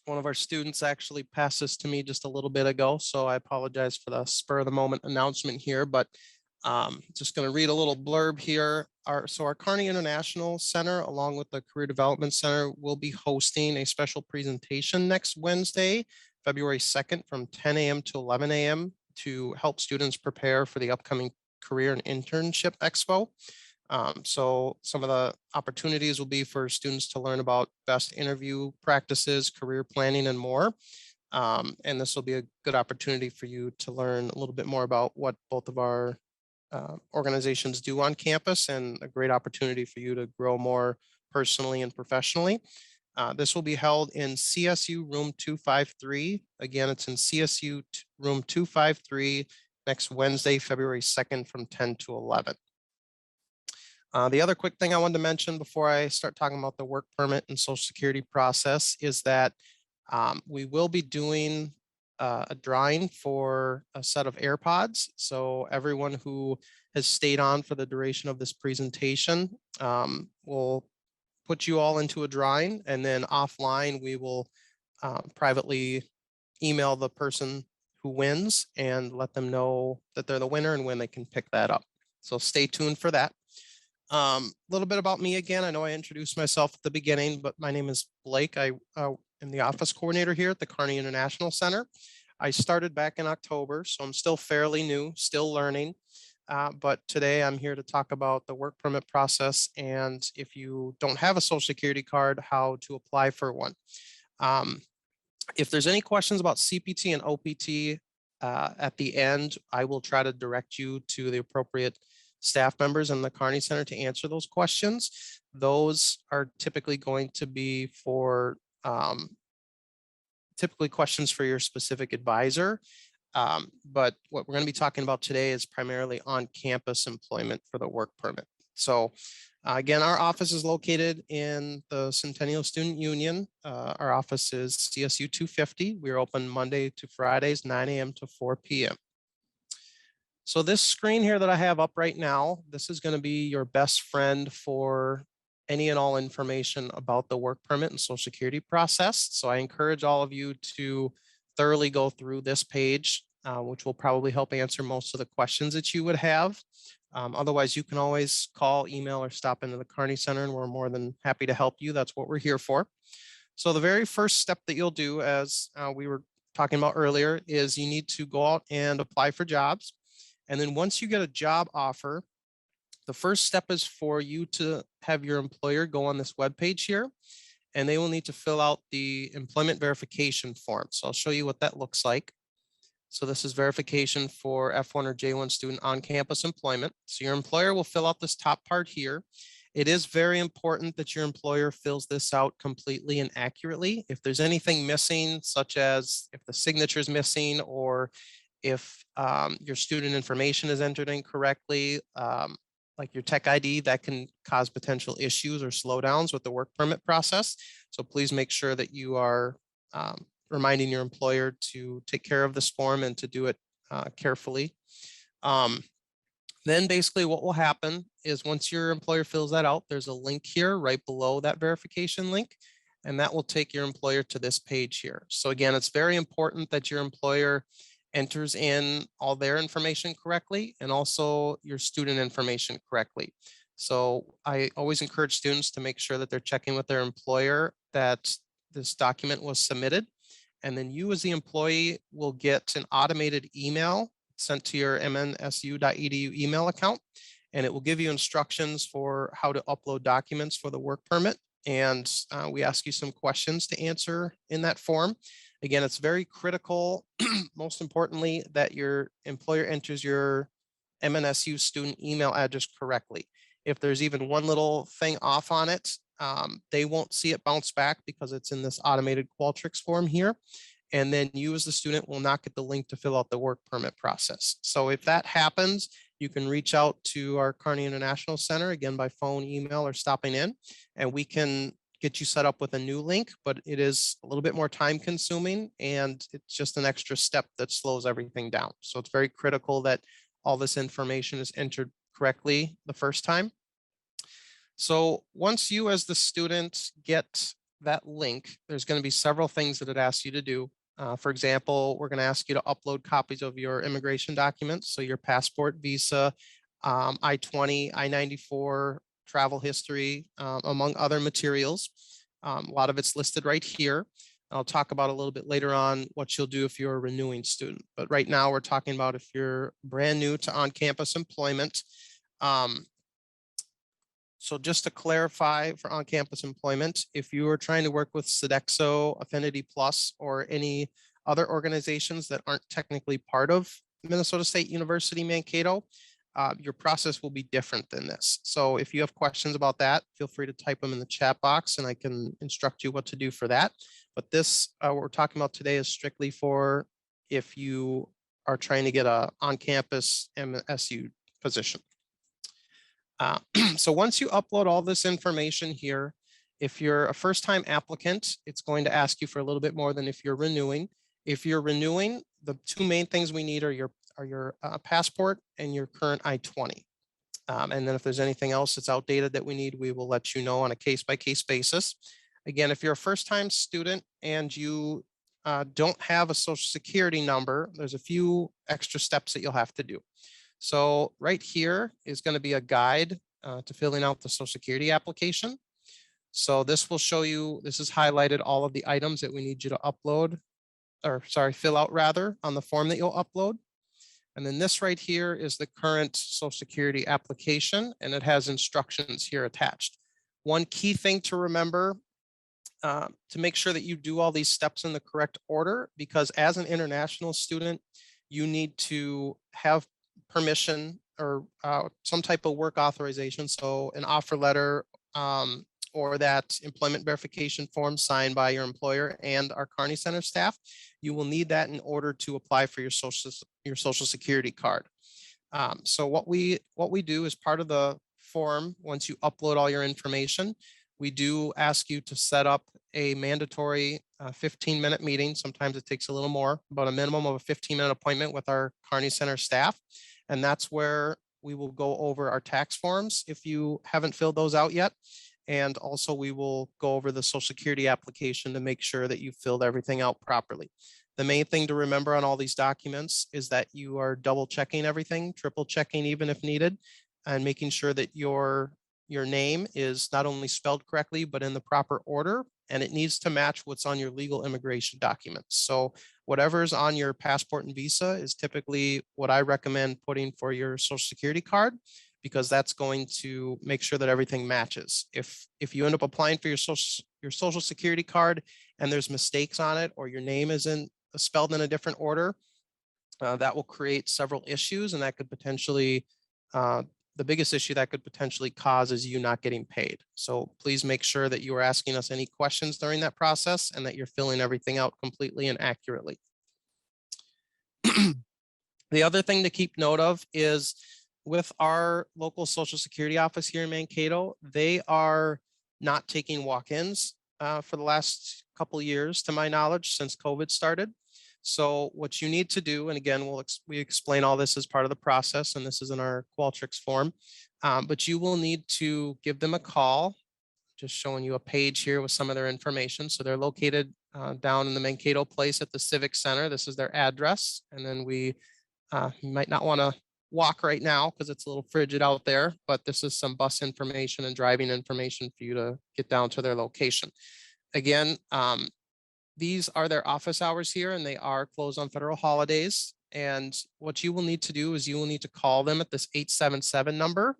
of our students actually passed this to me just a little bit ago, so I apologize for the spur of the moment announcement here, but just going to read a little blurb here. Our Kearney International Center, along with the Career Development Center, will be hosting a special presentation next Wednesday, February 2nd from 10 a.m. to 11 a.m. to help students prepare for the upcoming Career and Internship Expo. So some of the opportunities will be for students to learn about best interview practices, career planning, and more. And this will be a good opportunity for you to learn a little bit more about what both of our organizations do on campus, and a great opportunity for you to grow more personally and professionally. This will be held in CSU room 253. Again, it's in CSU room 253 next Wednesday, February 2nd from 10 to 11. The other quick thing I wanted to mention before I start talking about the work permit and Social Security process is that we will be doing a drawing for a set of AirPods. So everyone who has stayed on for the duration of this presentation will put you all into a drawing, and then offline we will privately email the person who wins and let them know that they're the winner and when they can pick that up. So stay tuned for that. A little bit about me again. I know I introduced myself at the beginning, but my name is Blake. I am the office coordinator here at the Kearney International Center. I started back in October, so I'm still fairly new, still learning. But today I'm here to talk about the work permit process, and if you don't have a Social Security card, how to apply for one. If there's any questions about CPT and OPT at the end, I will try to direct you to the appropriate staff members in the Kearney Center to answer those questions. Those are typically going to be for typically questions for your specific advisor. But what we're going to be talking about today is primarily on-campus employment for the work permit. So again, our office is located in the Centennial Student Union. Our office is CSU 250. We're open Monday to Fridays, 9 a.m. to 4 p.m. So this screen here that I have up right now, this is going to be your best friend for any and all information about the work permit and Social Security process. So I encourage all of you to thoroughly go through this page, which will probably help answer most of the questions that you would have. Otherwise, you can always call, email, or stop into the Kearney Center, and we're more than happy to help you. That's what we're here for. So the very first step that you'll do, as we were talking about earlier, is you need to go out and apply for jobs. And then once you get a job offer, the first step is for you to have your employer go on this webpage here, and they will need to fill out the employment verification form. So I'll show you what that looks like. So this is verification for F1 or J1 student on-campus employment. So your employer will fill out this top part here. It is very important that your employer fills this out completely and accurately. If there's anything missing, such as if the signature is missing, or if your student information is entered incorrectly, like your tech ID, that can cause potential issues or slowdowns with the work permit process. So please make sure that you are reminding your employer to take care of this form and to do it carefully. Then basically what will happen is once your employer fills that out, there's a link here right below that verification link, and that will take your employer to this page here. So again, it's very important that your employer enters in all their information correctly and also your student information correctly. So I always encourage students to make sure that they're checking with their employer that this document was submitted. And then you as the employee will get an automated email sent to your mnsu.edu email account, and it will give you instructions for how to upload documents for the work permit. and we ask you some questions to answer in that form. Again, it's very critical, most importantly, that your employer enters your MNSU student email address correctly. If there's even one little thing off on it, they won't see it bounce back because it's in this automated Qualtrics form here. And then you as the student will not get the link to fill out the work permit process. So if that happens, you can reach out to our Kearney International Center, again, by phone, email, or stopping in, and we can get you set up with a new link, but it is a little bit more time consuming and it's just an extra step that slows everything down. So it's very critical that all this information is entered correctly the first time. So once you as the student get that link, there's going to be several things that it asks you to do. For example, we're going to ask you to upload copies of your immigration documents. So your passport, visa, I-20, I-94, travel history, among other materials. A lot of it's listed right here. I'll talk about a little bit later on what you'll do if you're a renewing student. But right now we're talking about if you're brand new to on-campus employment. So just to clarify for on-campus employment, if you are trying to work with Sodexo, Affinity Plus, or any other organizations that aren't technically part of Minnesota State University Mankato, your process will be different than this. So if you have questions about that, feel free to type them in the chat box and I can instruct you what to do for that. But this, what we're talking about today is strictly for if you are trying to get a on-campus MNSU position. So once you upload all this information here, if you're a first-time applicant, it's going to ask you for a little bit more than if you're renewing. If you're renewing, the two main things we need are your passport and your current I-20. And then if there's anything else that's outdated that we need, we will let you know on a case-by-case basis. Again, if you're a first-time student and you don't have a social security number, there's a few extra steps that you'll have to do. So right here is going to be a guide to filling out the social security application. So this will show you, this is highlighted all of the items that we need you to upload, or sorry, fill out rather on the form that you'll upload. And then this right here is the current social security application and it has instructions here attached. One key thing to remember to make sure that you do all these steps in the correct order, because as an international student, you need to have permission or some type of work authorization. So an offer letter or that employment verification form signed by your employer and our Kearney Center staff. You will need that in order to apply for your social security card. So what we do as part of the form, once you upload all your information, we do ask you to set up a mandatory 15-minute meeting. Sometimes it takes a little more, but a minimum of a 15-minute appointment with our Kearney Center staff. And that's where we will go over our tax forms if you haven't filled those out yet. And also we will go over the social security application to make sure that you filled everything out properly. The main thing to remember on all these documents is that you are double checking everything, triple checking even if needed, and making sure that your name is not only spelled correctly, but in the proper order, and it needs to match what's on your legal immigration documents. So whatever's on your passport and visa is typically what I recommend putting for your social security card, because that's going to make sure that everything matches. If you end up applying for your social security card and there's mistakes on it, or your name isn't spelled in a different order, that will create several issues, and that could potentially the biggest issue that could potentially cause is you not getting paid. So please make sure that you are asking us any questions during that process and that you're filling everything out completely and accurately. The other thing to keep note of is with our local Social Security office here in Mankato, they are not taking walk-ins for the last couple of years, to my knowledge, since COVID started. So what you need to do, and again, we explain all this as part of the process, and this is in our Qualtrics form, but you will need to give them a call. Just showing you a page here with some of their information. So they're located down in the Mankato place at the Civic Center. This is their address. And then you might not want to walk right now because it's a little frigid out there, but this is some bus information and driving information for you to get down to their location. Again, these are their office hours here, and they are closed on federal holidays. And what you will need to do is you will need to call them at this 877 number.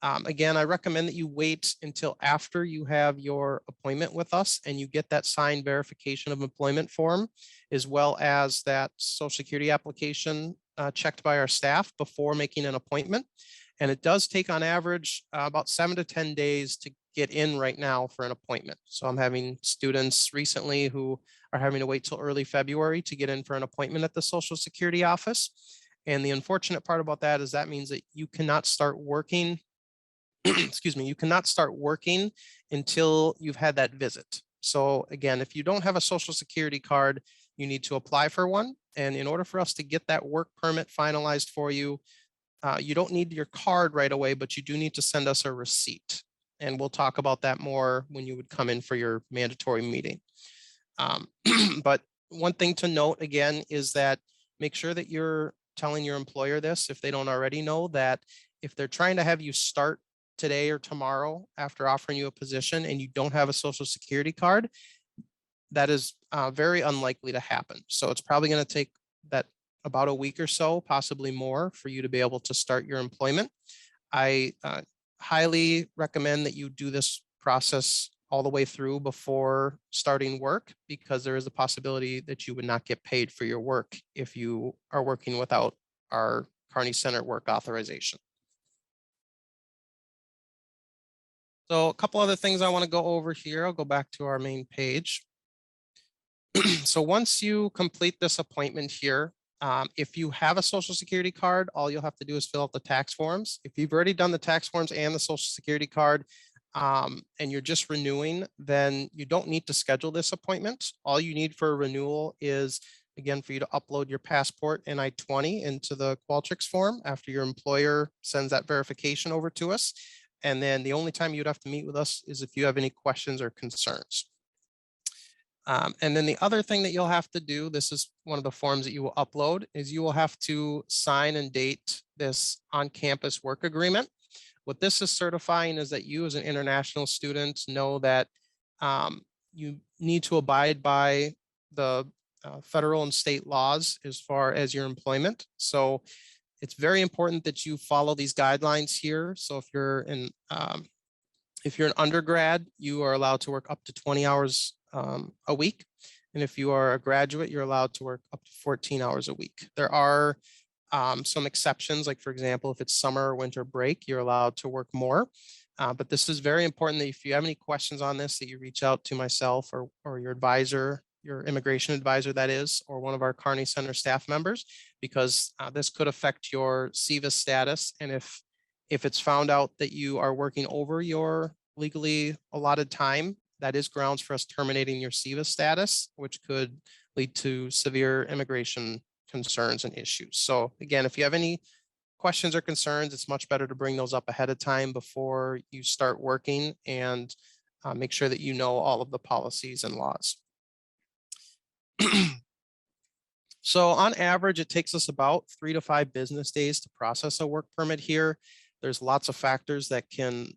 Again, I recommend that you wait until after you have your appointment with us and you get that signed verification of employment form, as well as that Social Security application checked by our staff before making an appointment. And it does take on average about 7 to 10 days to get in right now for an appointment. So I'm having students recently who are having to wait till early February to get in for an appointment at the Social Security office. And the unfortunate part about that is that means that you cannot start working excuse me, you cannot start working until you've had that visit. So again, if you don't have a Social Security card, you need to apply for one. And in order for us to get that work permit finalized for you, you don't need your card right away, but you do need to send us a receipt. And we'll talk about that more when you would come in for your mandatory meeting. But one thing to note again is that make sure that you're telling your employer this, if they don't already know, that if they're trying to have you start today or tomorrow after offering you a position and you don't have a Social Security card, that is very unlikely to happen. So it's probably going to take that about a week or so, possibly more, for you to be able to start your employment. I highly recommend that you do this process all the way through before starting work, because there is a possibility that you would not get paid for your work if you are working without our Kearney Center work authorization. So a couple other things I want to go over here. I'll go back to our main page. So once you complete this appointment here, if you have a Social Security card, all you'll have to do is fill out the tax forms. If you've already done the tax forms and the Social Security card, and you're just renewing, then you don't need to schedule this appointment. All you need for a renewal is, again, for you to upload your passport and I-20 into the Qualtrics form after your employer sends that verification over to us. And then the only time you'd have to meet with us is if you have any questions or concerns. And then the other thing that you'll have to do, this is one of the forms that you will upload, is you will have to sign and date this on-campus work agreement. What this is certifying is that you as an international student know that you need to abide by the federal and state laws as far as your employment. So it's very important that you follow these guidelines here. So if you're an undergrad, you are allowed to work up to 20 hours a week. And if you are a graduate, you're allowed to work up to 14 hours a week. There are some exceptions, like for example, if it's summer or winter break, you're allowed to work more. But this is very important that if you have any questions on this, that you reach out to myself or your advisor, your immigration advisor, that is, or one of our Kearney Center staff members, because this could affect your SEVIS status. And if it's found out that you are working over your legally allotted time, that is grounds for us terminating your SEVIS status, which could lead to severe immigration concerns and issues. So again, if you have any questions or concerns, it's much better to bring those up ahead of time before you start working, and make sure that you know all of the policies and laws. So on average, it takes us about 3 to 5 business days to process a work permit here. There's lots of factors that can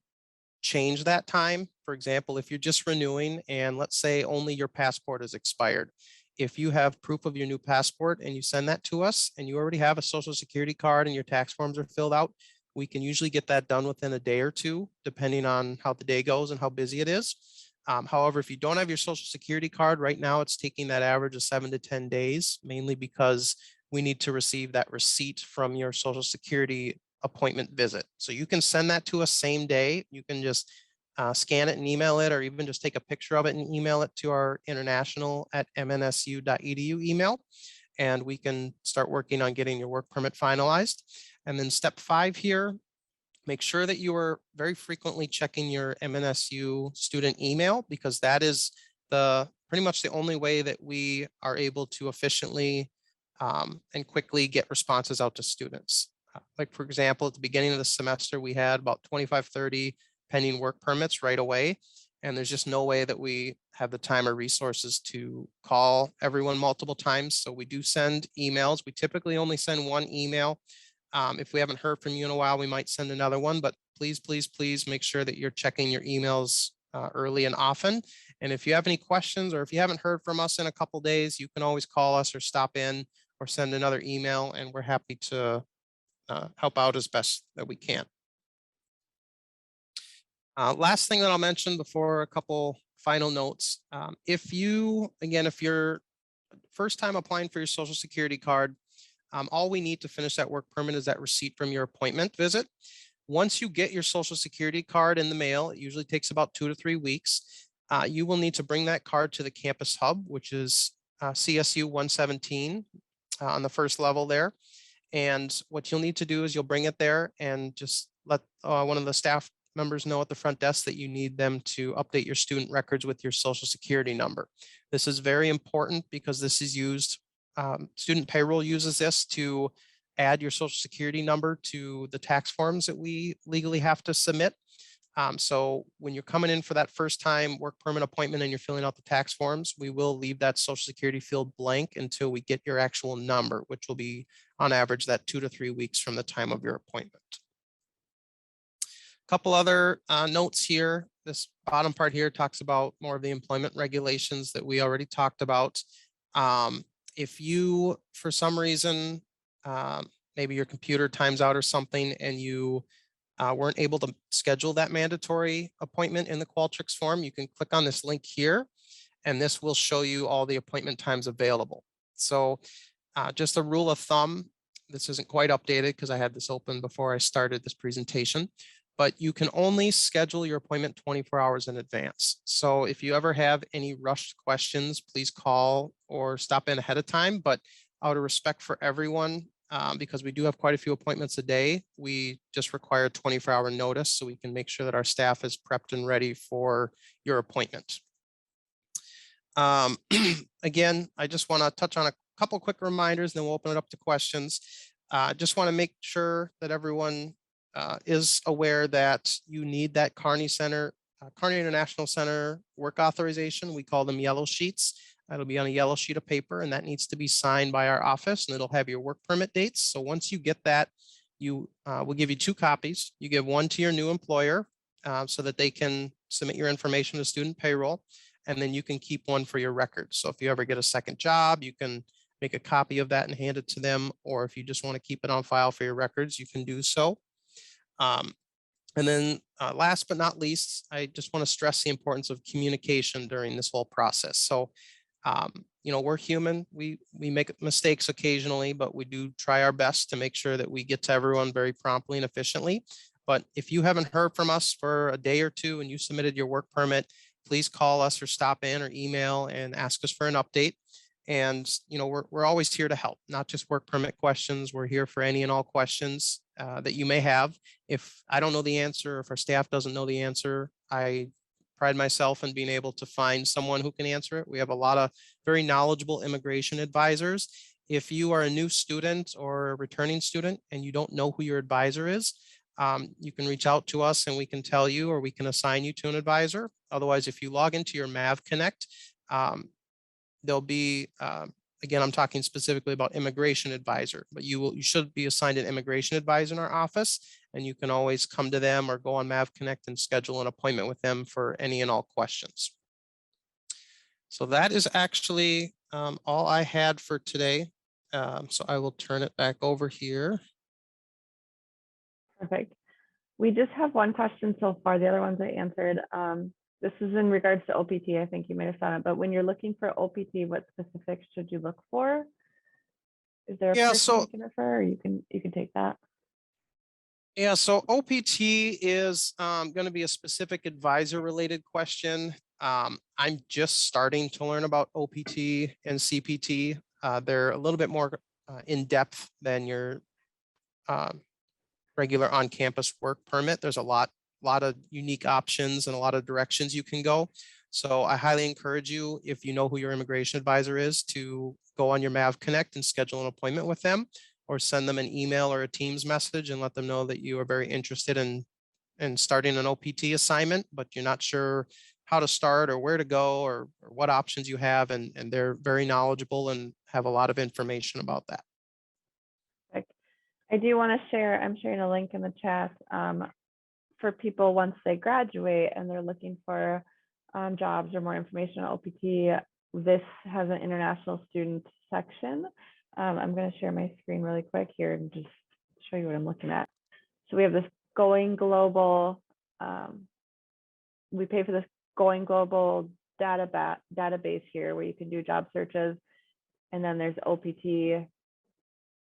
change that time. For example, if you're just renewing and let's say only your passport is expired, if you have proof of your new passport and you send that to us and you already have a Social Security card and your tax forms are filled out, we can usually get that done within a day or two, depending on how the day goes and how busy it is. However, if you don't have your Social Security card right now, it's taking that average of 7 to 10 days, mainly because we need to receive that receipt from your Social Security appointment visit. So you can send that to us same day. You can just scan it and email it, or even just take a picture of it and email it to our international@mnsu.edu email. And we can start working on getting your work permit finalized. And then step 5 here, make sure that you are very frequently checking your MNSU student email, because that is pretty much the only way that we are able to efficiently and quickly get responses out to students. Like for example, at the beginning of the semester, we had about 25, 30 pending work permits right away. And there's just no way that we have the time or resources to call everyone multiple times. So we do send emails. We typically only send one email. If we haven't heard from you in a while, we might send another one, but please, please, please make sure that you're checking your emails early and often. And if you have any questions, or if you haven't heard from us in a couple days, you can always call us or stop in or send another email, and we're happy to help out as best that we can. Last thing that I'll mention before a couple final notes. If you're first time applying for your social security card, all we need to finish that work permit is that receipt from your appointment visit. Once you get your social security card in the mail, it usually takes about 2 to 3 weeks. You will need to bring that card to the campus hub, which is CSU 117 on the first level there. And what you'll need to do is you'll bring it there and just let one of the staff members know at the front desk that you need them to update your student records with your social security number. This is very important because this is used, student payroll uses this to add your social security number to the tax forms that we legally have to submit. So when you're coming in for that first time work permit appointment and you're filling out the tax forms, we will leave that social security field blank until we get your actual number, which will be on average that 2 to 3 weeks from the time of your appointment. A couple other notes here. This bottom part here talks about more of the employment regulations that we already talked about. If you, for some reason, maybe your computer times out or something and you weren't able to schedule that mandatory appointment in the Qualtrics form, you can click on this link here, and this will show you all the appointment times available. So just a rule of thumb, this isn't quite updated because I had this open before I started this presentation, but you can only schedule your appointment 24 hours in advance. So if you ever have any rushed questions, please call or stop in ahead of time. But out of respect for everyone, because we do have quite a few appointments a day, we just require 24-hour notice so we can make sure that our staff is prepped and ready for your appointment. Again, I just want to touch on a couple quick reminders, then we'll open it up to questions. Just want to make sure that everyone is aware that you need that Kearney International Center work authorization. We call them yellow sheets. That'll be on a yellow sheet of paper, and that needs to be signed by our office, and it'll have your work permit dates. So once you get that, we'll give you 2 copies. You give one to your new employer so that they can submit your information to student payroll, and then you can keep one for your records. So if you ever get a second job, you can make a copy of that and hand it to them, or if you just want to keep it on file for your records, you can do so. And then last but not least, I just want to stress the importance of communication during this whole process. So we're human. We make mistakes occasionally, but we do try our best to make sure that we get to everyone very promptly and efficiently. But if you haven't heard from us for a day or two and you submitted your work permit, please call us or stop in or email and ask us for an update. And we're always here to help, not just work permit questions. We're here for any and all questions that you may have. If I don't know the answer, or if our staff doesn't know the answer, I pride myself in being able to find someone who can answer it. We have a lot of very knowledgeable immigration advisors. If you are a new student or a returning student and you don't know who your advisor is, you can reach out to us and we can tell you, or we can assign you to an advisor. Otherwise, if you log into your MAV Connect, there'll be, again, I'm talking specifically about immigration advisor, but you should be assigned an immigration advisor in our office, and you can always come to them or go on MAV Connect and schedule an appointment with them for any and all questions. So that is actually all I had for today. So I will turn it back over here. Perfect. We just have one question so far. The other ones I answered. This is in regards to OPT. I think you might have found it, but when you're looking for OPT, what specifics should you look for? Is there a person you can refer, or you can take that? Yeah, so OPT is going to be a specific advisor related question. I'm just starting to learn about OPT and CPT. They're a little bit more in depth than your regular on-campus work permit. There's a lot of unique options and a lot of directions you can go. So I highly encourage you, if you know who your immigration advisor is, to go on your MAV Connect and schedule an appointment with them, or send them an email or a Teams message and let them know that you are very interested in starting an OPT assignment, but you're not sure how to start or where to go or what options you have. And they're very knowledgeable and have a lot of information about that. I do want to share, I'm sharing a link in the chat for people once they graduate and they're looking for jobs or more information on OPT. This has an international student section. I'm going to share my screen really quick here and just show you what I'm looking at. So we have this Going Global we pay for this Going Global database here where you can do job searches. And then there's OPT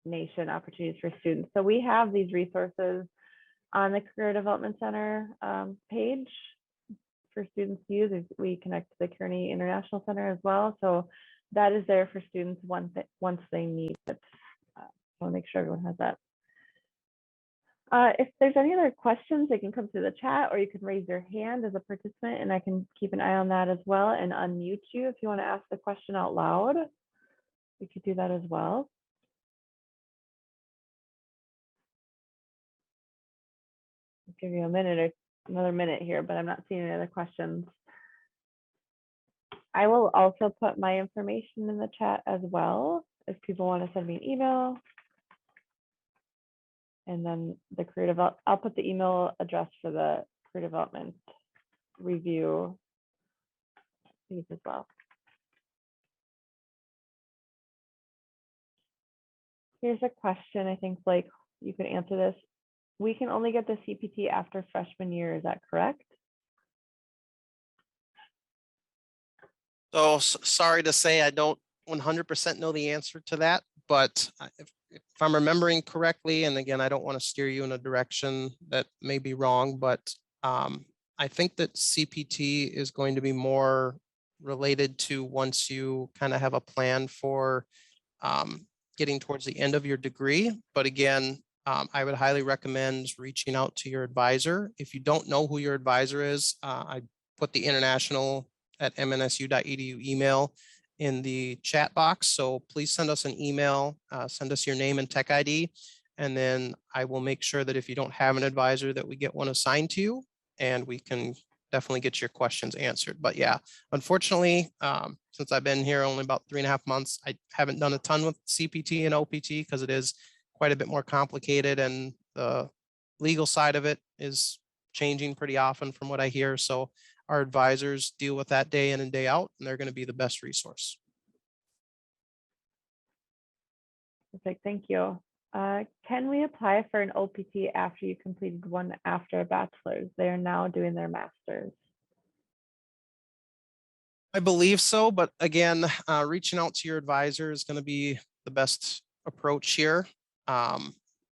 Nation opportunities for students. So we have these resources on the Career Development Center page for students to use. We connect to the Kearney International Center as well. So that is there for students once they need it. So I'll make sure everyone has that. If there's any other questions, they can come through the chat, or you can raise your hand as a participant and I can keep an eye on that as well and unmute you if you want to ask the question out loud. We could do that as well. I'll give you a minute or another minute here, but I'm not seeing any other questions. I will also put my information in the chat as well if people want to send me an email. And then the career development, I'll put the email address for the career development review piece as well. Here's a question. I think, Blake, you could answer this. We can only get the CPT after freshman year. Is that correct? So sorry to say, I don't 100% know the answer to that, but if I'm remembering correctly, and again, I don't want to steer you in a direction that may be wrong, but I think that CPT is going to be more related to once you kind of have a plan for getting towards the end of your degree. But again, I would highly recommend reaching out to your advisor. If you don't know who your advisor is, I put the international@mnsu.edu email in the chat box. So please send us an email, send us your name and tech ID, and then I will make sure that if you don't have an advisor that we get one assigned to you and we can definitely get your questions answered. But yeah, unfortunately, since I've been here only about 3.5 months, I haven't done a ton with CPT and OPT because it is quite a bit more complicated and the legal side of it is changing pretty often from what I hear. So our advisors deal with that day in and day out, and they're going to be the best resource. Perfect, thank you. Can we apply for an OPT after you completed one after a bachelor's? They are now doing their master's. I believe so, but again, reaching out to your advisor is going to be the best approach here.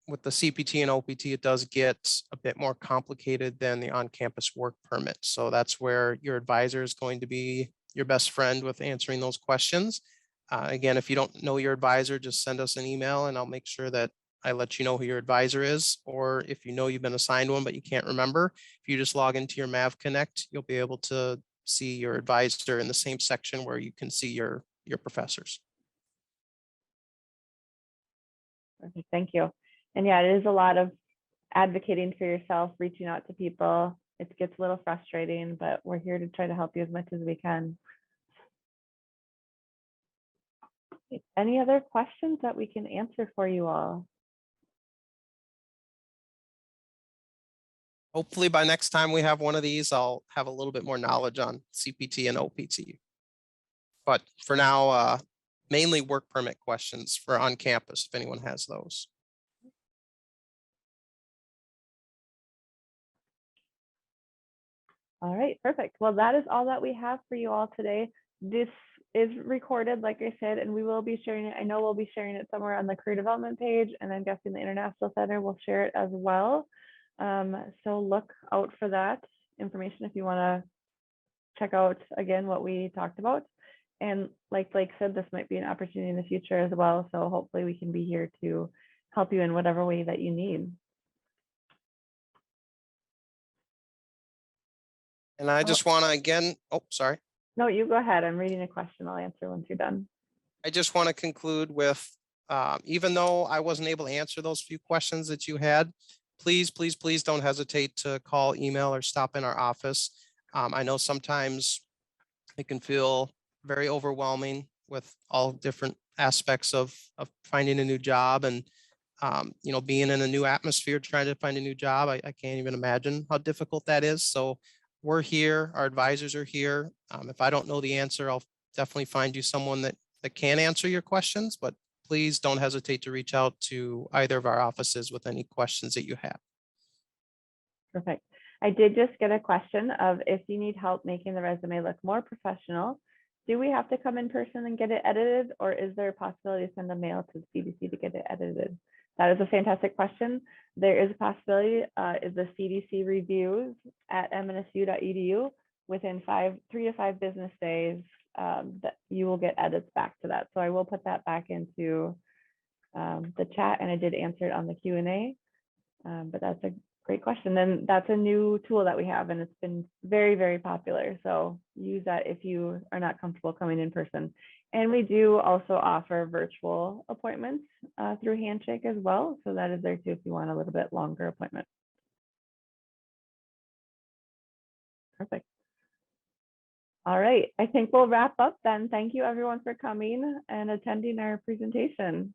With the CPT and OPT, it does get a bit more complicated than the on-campus work permit. So that's where your advisor is going to be your best friend with answering those questions. Again, if you don't know your advisor, just send us an email and I'll make sure that I let you know who your advisor is. Or if you know you've been assigned one, but you can't remember, if you just log into your Mav Connect, you'll be able to see your advisor in the same section where you can see your professors. Perfect, thank you. And yeah, it is a lot of advocating for yourself, reaching out to people. It gets a little frustrating, but we're here to try to help you as much as we can. Any other questions that we can answer for you all? Hopefully by next time we have one of these, I'll have a little bit more knowledge on CPT and OPT. But for now, mainly work permit questions for on campus, if anyone has those. All right, perfect. Well, that is all that we have for you all today. This is recorded, like I said, and we will be sharing it. I know we'll be sharing it somewhere on the career development page, and I'm guessing the International Center will share it as well. So look out for that information if you want to check out again what we talked about. And like Blake said, this might be an opportunity in the future as well. So hopefully we can be here to help you in whatever way that you need. And I just want to again, oh, sorry. No, you go ahead. I'm reading a question. I'll answer once you're done. I just want to conclude with, even though I wasn't able to answer those few questions that you had, please, please, please don't hesitate to call, email, or stop in our office. I know sometimes it can feel very overwhelming with all different aspects of finding a new job and, you know, being in a new atmosphere, trying to find a new job. I can't even imagine how difficult that is. So we're here, our advisors are here. If I don't know the answer, I'll definitely find you someone that can answer your questions, but please don't hesitate to reach out to either of our offices with any questions that you have. Perfect. I did just get a question of if you need help making the resume look more professional, do we have to come in person and get it edited, or is there a possibility to send a mail to the CDC to get it edited? That is a fantastic question. There is a possibility is the CDC reviews at mnsu.edu within 3 to 5 business days that you will get edits back to that. So I will put that back into the chat, and I did answer it on the Q&A, but that's a great question. Then that's a new tool that we have, and it's been very, very popular. So use that if you are not comfortable coming in person. And we do also offer virtual appointments through Handshake as well. So that is there too if you want a little bit longer appointment. Perfect. All right, I think we'll wrap up then. Thank you everyone for coming and attending our presentation.